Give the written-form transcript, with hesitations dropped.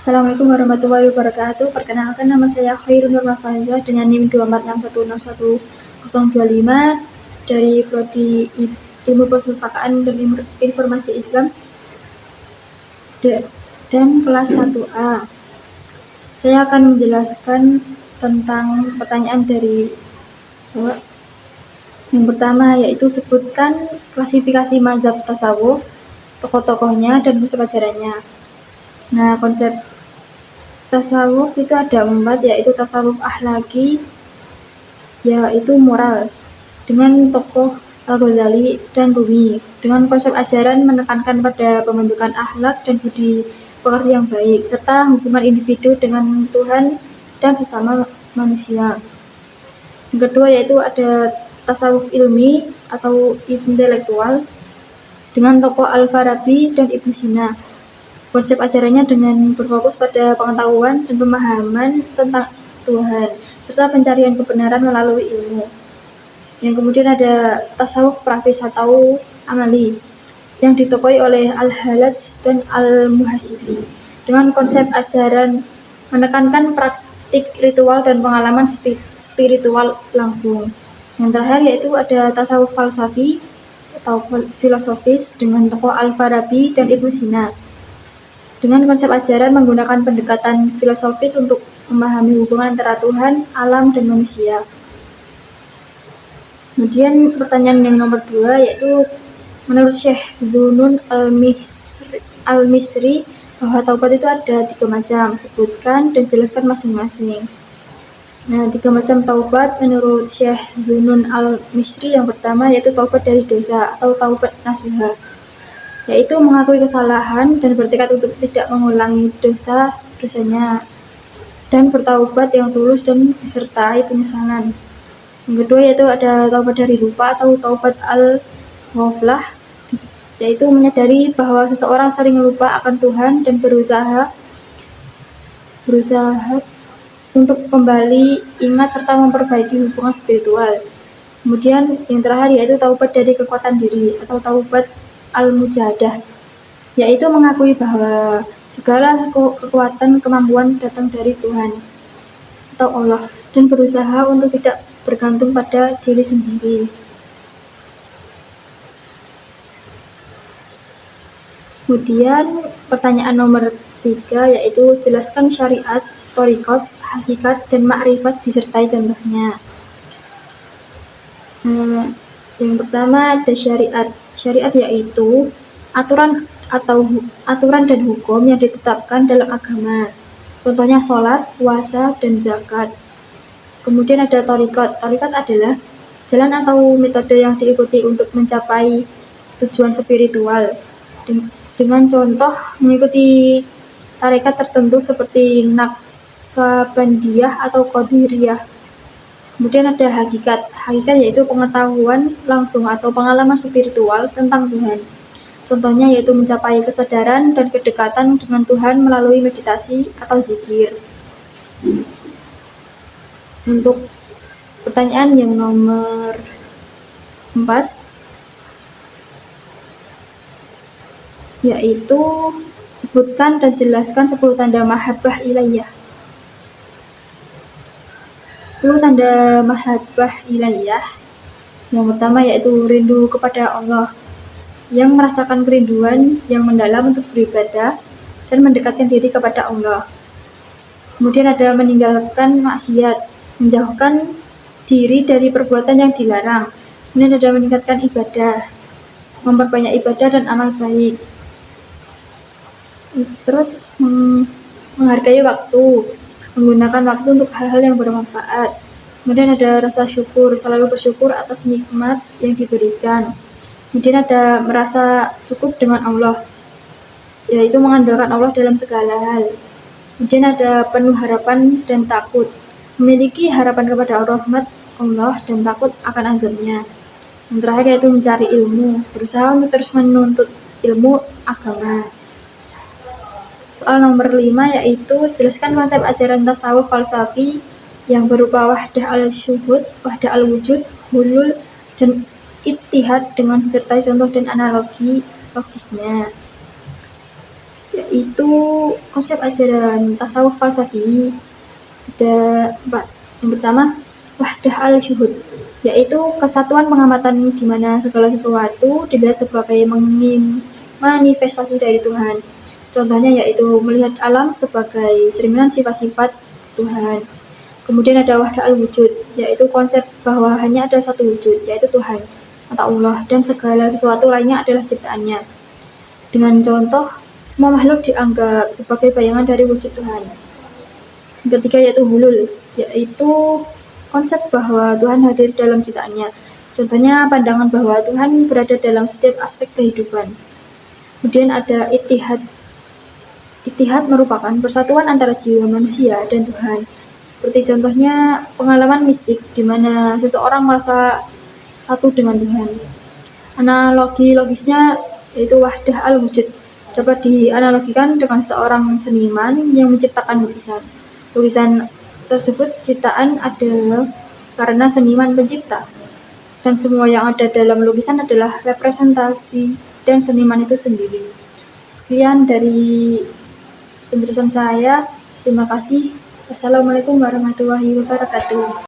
Assalamualaikum warahmatullahi wabarakatuh. Perkenalkan, nama saya Khairun Nur Mafazah dengan NIM 246161025 dari Prodi Ilmu Perpustakaan dan Informasi Islam dan kelas 1A. Saya akan menjelaskan tentang pertanyaan dari yang pertama, yaitu sebutkan klasifikasi mazhab tasawuf, tokoh-tokohnya, dan konsep ajarannya. Nah, konsep tasawuf itu ada 4, yaitu tasawuf akhlaki, yaitu moral, dengan tokoh Al-Ghazali dan Rumi, dengan konsep ajaran menekankan pada pembentukan akhlak dan budi pekerti yang baik, serta hubungan individu dengan Tuhan dan sesama manusia. Yang kedua yaitu ada tasawuf ilmi atau intelektual, dengan tokoh Al-Farabi dan Ibnu Sina. Konsep ajarannya dengan berfokus pada pengetahuan dan pemahaman tentang Tuhan, serta pencarian kebenaran melalui ilmu. Yang kemudian ada tasawuf praktis atau amali, yang ditokohi oleh Al-Halaj dan Al-Muhasibi, dengan konsep ajaran menekankan praktik ritual dan pengalaman spiritual langsung. Yang terakhir yaitu ada tasawuf falsafi atau filosofis, dengan tokoh Al-Farabi dan Ibnu Sina, dengan konsep ajaran menggunakan pendekatan filosofis untuk memahami hubungan antara Tuhan, alam, dan manusia. Kemudian pertanyaan yang nomor 2 yaitu, menurut Syekh Zunun Al-Misri bahwa taubat itu ada 3 macam, sebutkan dan jelaskan masing-masing. Nah, 3 macam taubat menurut Syekh Zunun Al-Misri yang pertama yaitu taubat dari dosa atau taubat nasuha, yaitu mengakui kesalahan dan bertekad untuk tidak mengulangi dosanya dan bertaubat yang tulus dan disertai penyesalan. Yang kedua yaitu ada taubat dari lupa atau taubat al-ghaflah, yaitu menyadari bahwa seseorang sering lupa akan Tuhan dan berusaha untuk kembali ingat serta memperbaiki hubungan spiritual. Kemudian yang terakhir yaitu taubat dari kekuatan diri atau taubat al-mujahadah, yaitu mengakui bahwa segala kekuatan kemampuan datang dari Tuhan atau Allah dan berusaha untuk tidak bergantung pada diri sendiri. Kemudian pertanyaan nomor 3 yaitu jelaskan syariat, thariqat, hakikat, dan makrifat disertai contohnya. Yang pertama ada syariat. Syariat yaitu aturan dan hukum yang ditetapkan dalam agama. Contohnya sholat, puasa, dan zakat. Kemudian ada thariqat. Thariqat adalah jalan atau metode yang diikuti untuk mencapai tujuan spiritual, dengan contoh mengikuti tarekat tertentu seperti Naqsabandiyah atau Qadiriyah. Kemudian ada hakikat. Hakikat yaitu pengetahuan langsung atau pengalaman spiritual tentang Tuhan. Contohnya yaitu mencapai kesadaran dan kedekatan dengan Tuhan melalui meditasi atau zikir. Untuk pertanyaan yang nomor 4 yaitu sebutkan dan jelaskan 10 tanda mahabbah ilaiyah. 10 tanda mahabbah ilaiyah. Yang pertama yaitu rindu kepada Allah, yang merasakan kerinduan yang mendalam untuk beribadah dan mendekatkan diri kepada Allah. Kemudian ada meninggalkan maksiat, menjauhkan diri dari perbuatan yang dilarang. Kemudian ada meningkatkan ibadah, memperbanyak ibadah dan amal baik. Terus menghargai waktu, menggunakan waktu untuk hal-hal yang bermanfaat. Kemudian ada rasa syukur, selalu bersyukur atas nikmat yang diberikan. Kemudian ada merasa cukup dengan Allah, yaitu mengandalkan Allah dalam segala hal. Kemudian ada penuh harapan dan takut, memiliki harapan kepada rahmat Allah dan takut akan azabnya. Yang terakhir yaitu mencari ilmu, berusaha untuk terus menuntut ilmu agama. Soal nomor 5 yaitu jelaskan konsep ajaran tasawuf falsafi yang berupa wahdah al-syuhud, wahdah al-wujud, hulul, dan ittihad dengan disertai contoh dan analogi logisnya. yaitu konsep ajaran tasawuf falsafi. Ada 4. Yang pertama, wahdah al-syuhud, yaitu kesatuan pengamatan di mana segala sesuatu dilihat sebagai manifestasi dari Tuhan. Contohnya yaitu melihat alam sebagai cerminan sifat-sifat Tuhan. Kemudian ada wahdah al-wujud, yaitu konsep bahwa hanya ada satu wujud, yaitu Tuhan atau Allah, dan segala sesuatu lainnya adalah ciptaannya. Dengan contoh, semua makhluk dianggap sebagai bayangan dari wujud Tuhan. Yang ketiga yaitu hulul, yaitu konsep bahwa Tuhan hadir dalam ciptaannya. Contohnya pandangan bahwa Tuhan berada dalam setiap aspek kehidupan. Kemudian ada ittihad. Ittihad merupakan persatuan antara jiwa manusia dan Tuhan. Seperti contohnya pengalaman mistik di mana seseorang merasa satu dengan Tuhan. Analogi logisnya yaitu wahdah al-wujud dapat dianalogikan dengan seorang seniman yang menciptakan lukisan. Lukisan tersebut ciptaan adalah karena seniman pencipta, dan semua yang ada dalam lukisan adalah representasi dan seniman itu sendiri. Sekian dari penjelasan saya. Terima kasih. Wassalamualaikum warahmatullahi wabarakatuh.